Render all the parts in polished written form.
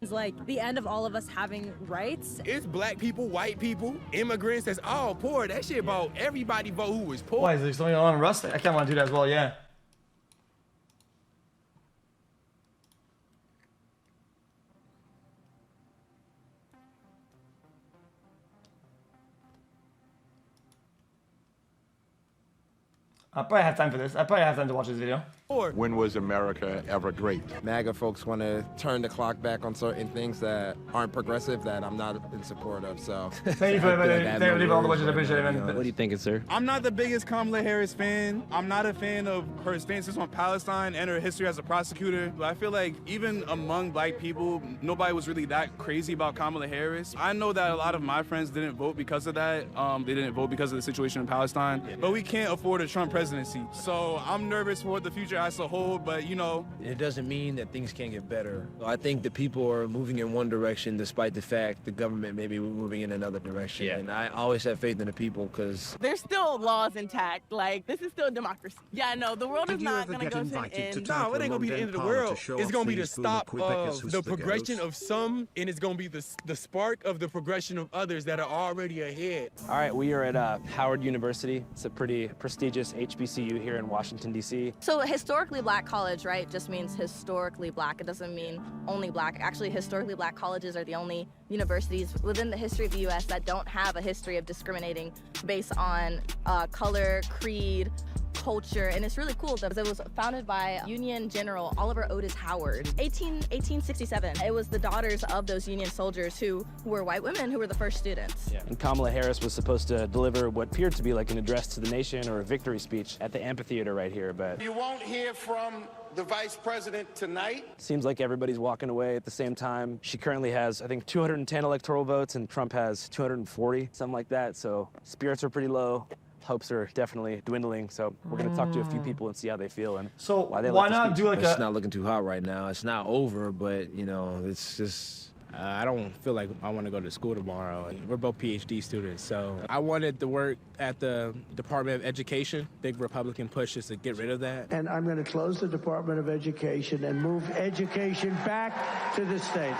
It's like the end of all of us having rights. It's black people, white people, immigrants that's all poor. That shit about everybody vote who was poor. Why is there something on Rust? I kind of want to do that as well, yeah. I probably have time for this. I probably have time to watch this video. When was America ever great? MAGA folks want to turn the clock back on certain things that aren't progressive that I'm not in support of, so. Thank you for leaving all the budget. I appreciate it, man. What do you think, sir? I'm not the biggest Kamala Harris fan. I'm not a fan of her stances on Palestine and her history as a prosecutor. But I feel like even among black people, nobody was really that crazy about Kamala Harris. I know that a lot of my friends didn't vote because of that. They didn't vote because of the situation in Palestine. But we can't afford a Trump presidency. So I'm nervous for what the future has to hold, but you know. It doesn't mean that things can't get better. I think the people are moving in one direction despite the fact the government may be moving in another direction. Yeah. And I always have faith in the people because there's still laws intact. Like, this is still democracy. Yeah, no, the world is not going to go to an end. No, it ain't going to be the end of the world. It's going to be the stop of the progression of some, and it's going to be the spark of the progression of others that are already ahead. All right, we are at Howard University. It's a pretty prestigious HBCU here in Washington, D.C. So historically black college, right, just means historically black. It doesn't mean only black. Actually, historically black colleges are the only universities within the history of the U.S. that don't have a history of discriminating based on color, creed, culture, and it's really cool because it was founded by Union General Oliver Otis Howard, 1867. It was the daughters of those Union soldiers who were white women who were the first students. Yeah. And Kamala Harris was supposed to deliver what appeared to be like an address to the nation or a victory speech at the amphitheater right here, but you won't hear from the vice president tonight. Seems like everybody's walking away at the same time. She currently has, I think, 210 electoral votes, and Trump has 240, something like that, so spirits are pretty low. Hopes are definitely dwindling, so we're going to talk to a few people and see how they feel and so why not do like It's not looking too hot right now. It's not over, but, you know, it's just... I don't feel like I want to go to school tomorrow. We're both PhD students, so I wanted to work at the Department of Education. Big Republican push is to get rid of that. And I'm going to close the Department of Education and move education back to the states.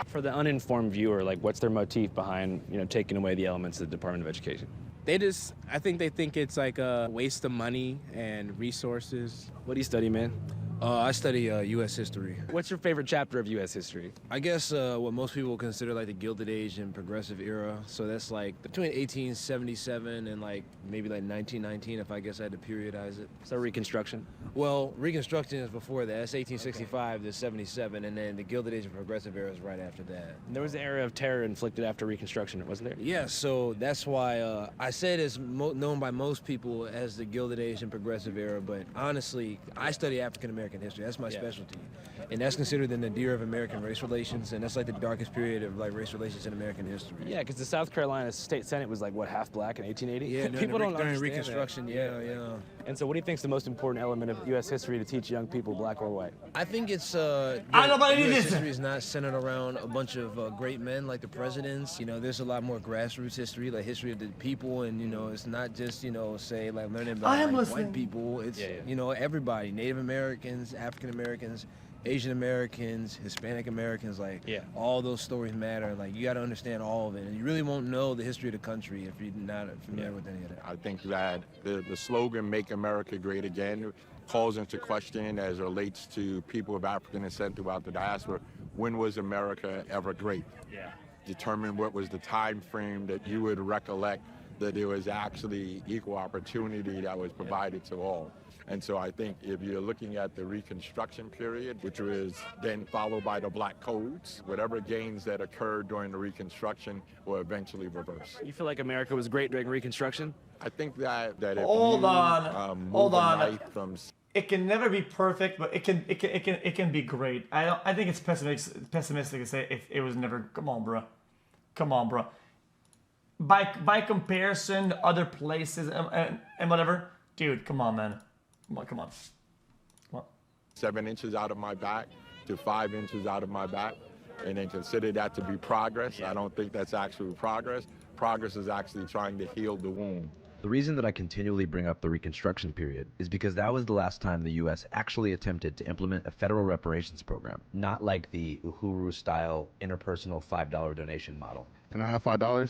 For the uninformed viewer, like, what's their motif behind, you know, taking away the elements of the Department of Education? I think they think it's like a waste of money and resources. What do you study, man? I study U.S. history. What's your favorite chapter of U.S. history? I guess what most people consider like the Gilded Age and Progressive Era. So that's like between 1877 and like maybe like 1919, if I guess I had to periodize it. So Reconstruction? Well, Reconstruction is before that. That's 1865 to 77, and then the Gilded Age and Progressive Era is right after that. And there was an era of terror inflicted after Reconstruction, wasn't there? Yeah, so that's why I said it's known by most people as the Gilded Age and Progressive Era, but honestly, I study African American history. That's my specialty. And that's considered the nadir of American race relations, and that's like the darkest period of like race relations in American history. Yeah, because the South Carolina State Senate was like, what, half black in 1880? Yeah, people don't during understand Reconstruction, that. yeah. And so what do you think is the most important element of U.S. history to teach young people, black or white? I think it's I know, but U.S. history is not centered around a bunch of great men like the presidents. You know, there's a lot more grassroots history, like history of the people, and you know, it's not just, you know, say like learning about like, white people. It's you know, everybody, Native Americans, African Americans, Asian Americans, Hispanic Americans, like all those stories matter. Like you got to understand all of it, and you really won't know the history of the country if you're not familiar with any of that. I think that the slogan "Make America Great Again" calls into question, as it relates to people of African descent throughout the diaspora, when was America ever great? Yeah. Determine what was the time frame that you would recollect that there was actually equal opportunity that was provided to all. And so I think if you're looking at the Reconstruction period, which was then followed by the Black Codes, whatever gains that occurred during the Reconstruction will eventually reverse. You feel like America was great during Reconstruction? I think that if hold you on. move a knife from... It can never be perfect, but it can be great. I think it's pessimistic to say if it was never. Come on, bro. By comparison to other places and whatever, dude, come on, man. Come on. 7 inches out of my back to 5 inches out of my back, and then consider that to be progress. I don't think that's actually progress. Progress is actually trying to heal the wound. The reason that I continually bring up the Reconstruction period is because that was the last time the U.S. actually attempted to implement a federal reparations program, not like the Uhuru-style interpersonal $5 donation model. Can I have $5?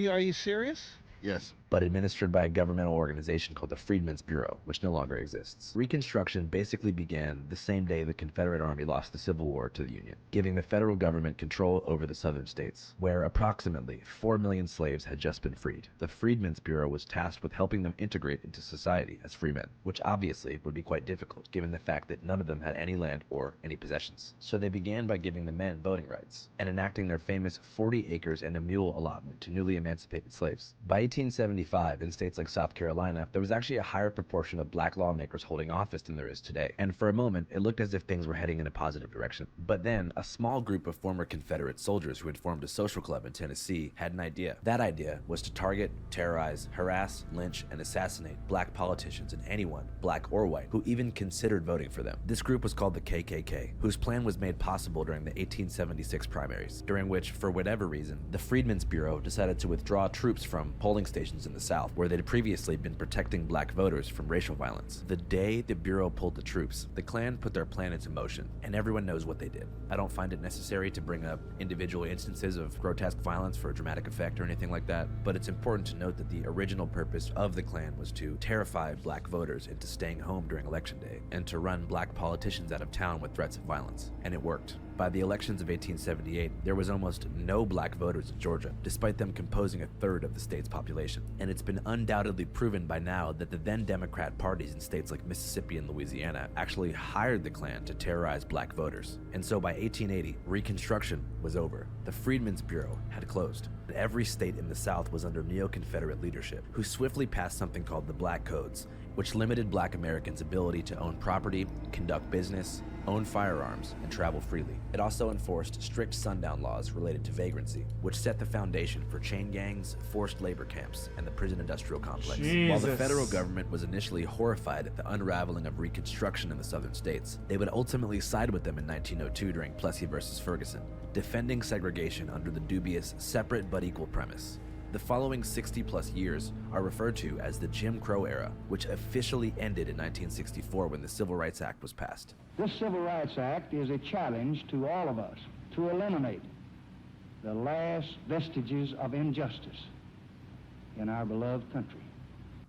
Are you serious? Yes. But administered by a governmental organization called the Freedmen's Bureau, which no longer exists. Reconstruction basically began the same day the Confederate Army lost the Civil War to the Union, giving the federal government control over the southern states, where approximately 4 million slaves had just been freed. The Freedmen's Bureau was tasked with helping them integrate into society as free men, which obviously would be quite difficult given the fact that none of them had any land or any possessions. So they began by giving the men voting rights and enacting their famous 40 acres and a mule allotment to newly emancipated slaves. By 1875, in states like South Carolina, there was actually a higher proportion of black lawmakers holding office than there is today. And for a moment, it looked as if things were heading in a positive direction. But then, a small group of former Confederate soldiers who had formed a social club in Tennessee had an idea. That idea was to target, terrorize, harass, lynch, and assassinate black politicians and anyone, black or white, who even considered voting for them. This group was called the KKK, whose plan was made possible during the 1876 primaries, during which, for whatever reason, the Freedmen's Bureau decided to withdraw troops from polling stations in the South, where they'd previously been protecting black voters from racial violence. The day the Bureau pulled the troops, the Klan put their plan into motion, and everyone knows what they did. I don't find it necessary to bring up individual instances of grotesque violence for a dramatic effect or anything like that, but it's important to note that the original purpose of the Klan was to terrify black voters into staying home during Election Day, and to run black politicians out of town with threats of violence. And it worked. By the elections of 1878, there was almost no black voters in Georgia, despite them composing a third of the state's population. And it's been undoubtedly proven by now that the then Democrat parties in states like Mississippi and Louisiana actually hired the Klan to terrorize black voters. And so by 1880, Reconstruction was over. The Freedmen's Bureau had closed. Every state in the South was under neo-Confederate leadership, who swiftly passed something called the Black Codes, which limited black Americans' ability to own property, conduct business, own firearms, and travel freely. It also enforced strict sundown laws related to vagrancy, which set the foundation for chain gangs, forced labor camps, and the prison industrial complex. While the federal government was initially horrified at the unraveling of Reconstruction in the southern states, they would ultimately side with them in 1902 during Plessy versus Ferguson, defending segregation under the dubious separate but equal premise. The following 60-plus years are referred to as the Jim Crow era, which officially ended in 1964 when the Civil Rights Act was passed. This Civil Rights Act is a challenge to all of us to eliminate the last vestiges of injustice in our beloved country.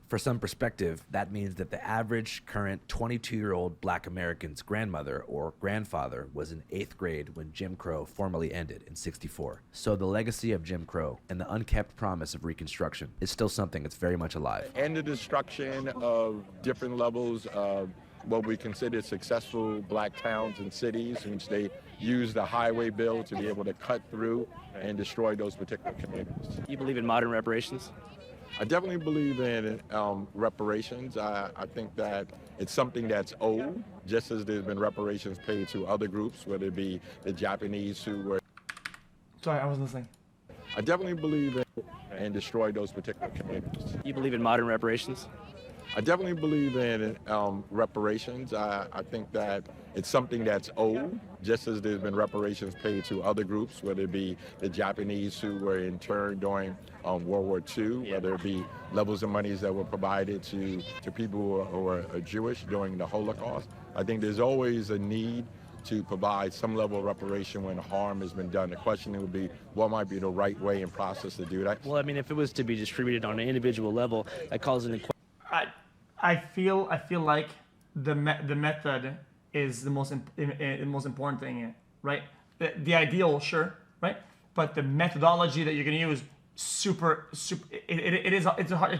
For some perspective, that means that the average current 22-year-old black American's grandmother or grandfather was in 8th grade when Jim Crow formally ended in '64. So the legacy of Jim Crow and the unkept promise of Reconstruction is still something that's very much alive. And the destruction of different levels of what we consider successful black towns and cities, in which they used the highway bill to be able to cut through and destroy those particular communities. You believe in modern reparations? I definitely believe in reparations. I think that it's something that's owed, just as there's been reparations paid to other groups, whether it be the Japanese who were... Sorry, I wasn't listening. I definitely believe in and destroy those particular communities. You believe in modern reparations? I definitely believe in reparations. I think that it's something that's owed, just as there's been reparations paid to other groups, whether it be the Japanese who were interned during World War II, whether it be levels of monies that were provided to people who are Jewish during the Holocaust. I think there's always a need to provide some level of reparation when harm has been done. The question would be, what might be the right way and process to do that? Well, I mean, if it was to be distributed on an individual level, that calls into question. I feel like the method is the most important thing, right? The ideal, sure, right? But the methodology that you're going to use, it's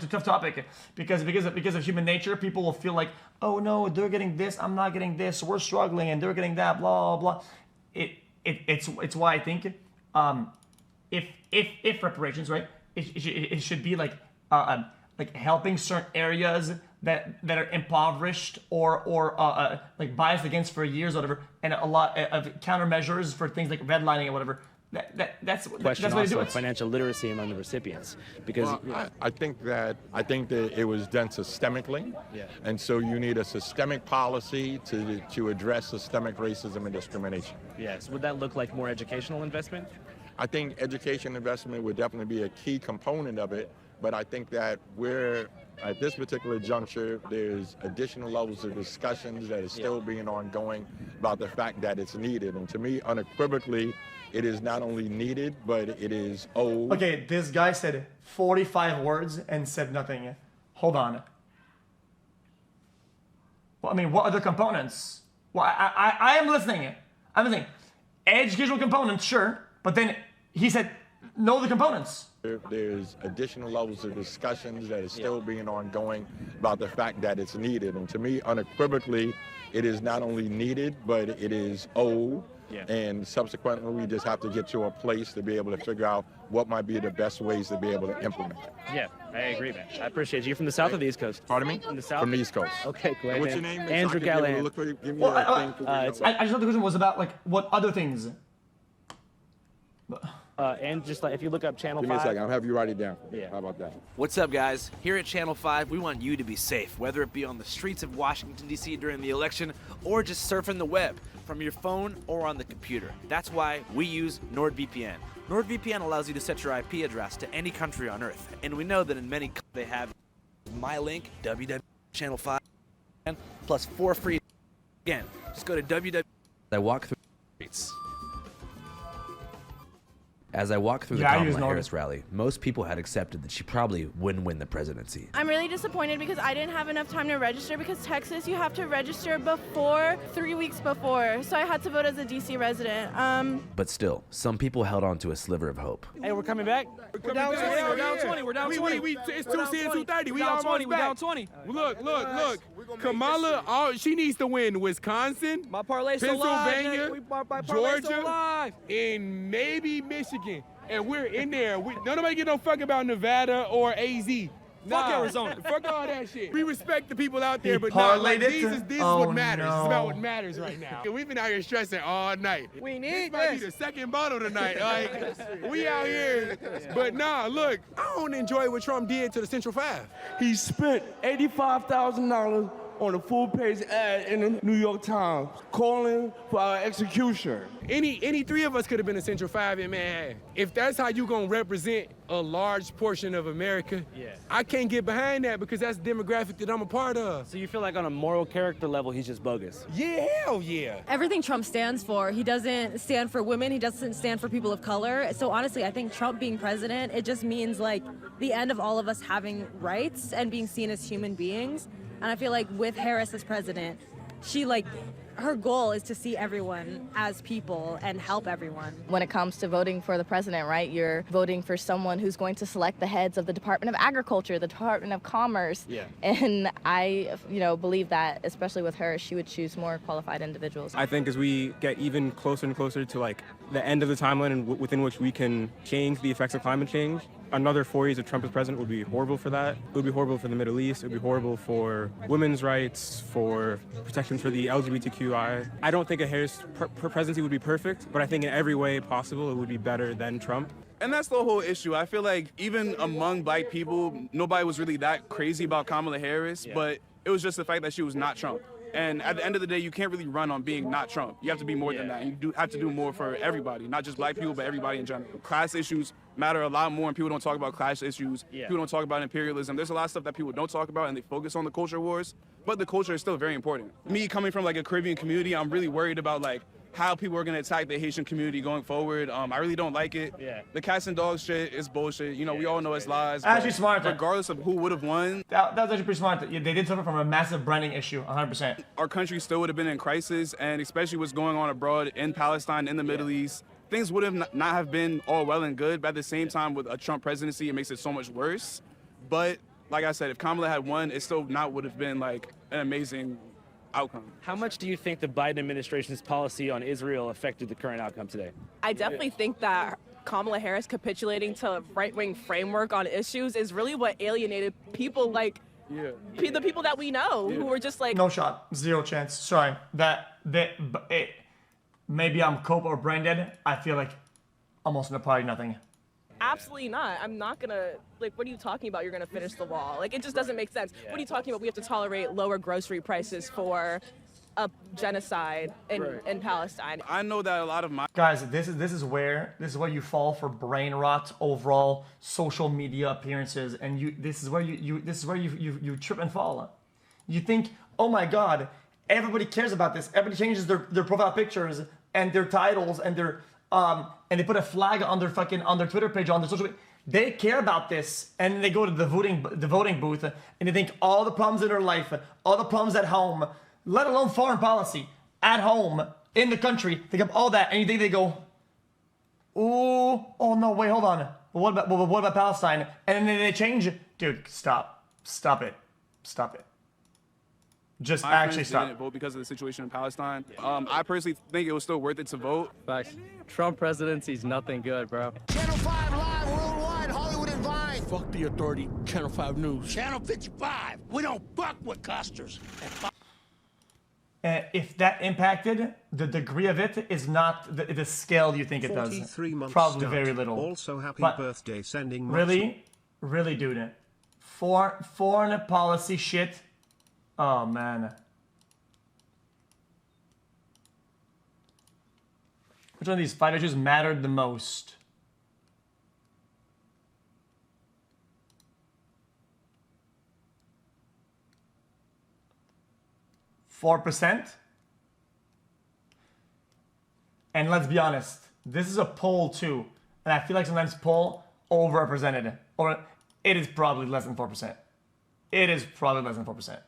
a tough topic because of human nature. People will feel like, oh no, they're getting this, I'm not getting this, we're struggling, and they're getting that, blah blah. It's why I think if reparations, right, it should be like helping certain areas that are impoverished or like biased against for years or whatever, and a lot of countermeasures for things like redlining or whatever. That's Question what they do. also financial literacy among the recipients, because I think that it was done systemically, and so you need a systemic policy to address systemic racism and discrimination. Yes, would that look like more educational investment? I think education investment would definitely be a key component of it, But I think that at this particular juncture, there's additional levels of discussions that are still being ongoing about the fact that it's needed. And to me, unequivocally, it is not only needed, but it is owed. Okay, this guy said 45 words and said nothing. Hold on. Well, I mean, what other components? Well, I am listening. I'm listening. Educational components, sure, but then he said, no other components. There's additional levels of discussions that are still being ongoing about the fact that it's needed. And to me, unequivocally, it is not only needed, but it is owed. And subsequently, we just have to get to a place to be able to figure out what might be the best ways to be able to implement it. Yeah, I agree, man. I appreciate you. You're from the south or the east coast? Pardon me? From the south? From the east coast. Okay, cool. What's your name? Andrew Callahan. Give me a thing. I just thought the question was about, like, what other things? And just like, if you look up Channel 5. Give me a second. I'll have you write it down. Yeah. How about that? What's up, guys? Here at Channel 5, we want you to be safe, whether it be on the streets of Washington, D.C. during the election, or just surfing the web from your phone or on the computer. That's why we use NordVPN. NordVPN allows you to set your IP address to any country on Earth, and we know that in many countries they have my link, www.channel5, plus 4 free. Again, just go to www. I walk through the streets. As I walk through the Kamala Harris rally, most people had accepted that she probably wouldn't win the presidency. I'm really disappointed because I didn't have enough time to register because Texas, you have to register 3 weeks before. So I had to vote as a DC resident. But still, some people held on to a sliver of hope. Hey, we're coming back? We're down 20. We're down 20. We're down 20. It's 210-230. We almost back. We're down 20. Look. Kamala, she needs to win Wisconsin, My parlay's Pennsylvania, Georgia, Georgia, and maybe Michigan. And we're in there. Nobody give no fuck about Nevada or AZ. Fuck Arizona. Fuck all that shit. We respect the people out there, but this is what matters. No. It's about what matters right now. We've been out here stressing all night. We need this. Might be the second bottle tonight. Like, we out here. But nah, look, I don't enjoy what Trump did to the Central 5. He spent $85,000 on a full-page ad in the New York Times calling for our execution. Any three of us could have been a Central 5 in Manhattan. If that's how you gonna represent a large portion of America, I can't get behind that because that's the demographic that I'm a part of. So you feel like on a moral character level, he's just bogus? Yeah, hell yeah. Everything Trump stands for, he doesn't stand for women, he doesn't stand for people of color. So honestly, I think Trump being president, it just means like the end of all of us having rights and being seen as human beings. And I feel like with Harris as president, her goal is to see everyone as people and help everyone. When it comes to voting for the president, right, you're voting for someone who's going to select the heads of the Department of Agriculture, the Department of Commerce. Yeah. And I, believe that, especially with her, she would choose more qualified individuals. I think as we get even closer and closer to like the end of the timeline and within which we can change the effects of climate change, another 4 years of Trump as president would be horrible for that. It would be horrible for the Middle East. It would be horrible for women's rights, for protections for the LGBTQI. I don't think a Harris presidency would be perfect, but I think in every way possible it would be better than Trump. And that's the whole issue. I feel like even among black people, nobody was really that crazy about Kamala Harris, but it was just the fact that she was not Trump. And at the end of the day, you can't really run on being not Trump. You have to be more than that. And you have to do more for everybody, not just black people, but everybody in general. Class issues matter a lot more, and people don't talk about class issues. People don't talk about imperialism. There's a lot of stuff that people don't talk about, and they focus on the culture wars. But the culture is still very important. Me coming from like a Caribbean community, I'm really worried about like how people are going to attack the Haitian community going forward. I really don't like it. The cats and dogs shit is bullshit. We all know it's lies. Actually smart. Regardless of who would have won. That was actually pretty smart. They did suffer from a massive branding issue, 100%. Our country still would have been in crisis, and especially what's going on abroad in Palestine, in the Middle East. Things would have not have been all well and good, but at the same time with a Trump presidency, it makes it so much worse. But like I said, if Kamala had won, it still not would have been like an amazing outcome. How much do you think the Biden administration's policy on Israel affected the current outcome today? I definitely think that Kamala Harris capitulating to right-wing framework on issues is really what alienated people like the people that we know who were just like... No shot. Zero chance. Sorry. Maybe I'm cope or brain dead. I feel like almost probably nothing. Absolutely not. I'm not gonna, what are you talking about? You're gonna finish the wall. It just doesn't make sense. What are you talking about? We have to tolerate lower grocery prices for a genocide in Palestine. I know that a lot of my Guys, this is where you fall for brain rot, overall social media appearances, and this is where you trip and fall. You think, oh my God, everybody cares about this. Everybody changes their profile pictures and their titles and their and they put a flag on their Twitter page, on their social media. They care about this, and they go to the voting booth, and they think all the problems in their life, all the problems at home, let alone foreign policy, at home, in the country, think of all that, and you think they go, ooh, oh no, wait, hold on. What about Palestine? And then they change. Dude, stop it. Just my actually friends stop. didn't vote because of the situation in Palestine. I personally think it was still worth it to vote. Facts. Trump presidency's nothing good, bro. Channel 5 Live Worldwide, Hollywood and Vine. Fuck the authority, Channel 5 News. Channel 55. We don't fuck with costers. If that impacted, the degree of it is not the scale you think it does. 43 months Probably start. very little. Also, happy But birthday, sending much really, dude. Foreign policy shit. Oh man. Which one of these 5 issues mattered the most? %? And let's be honest, this is a poll too, and I feel like sometimes poll overrepresented, or it is probably less than 4%. It is probably less than 4%.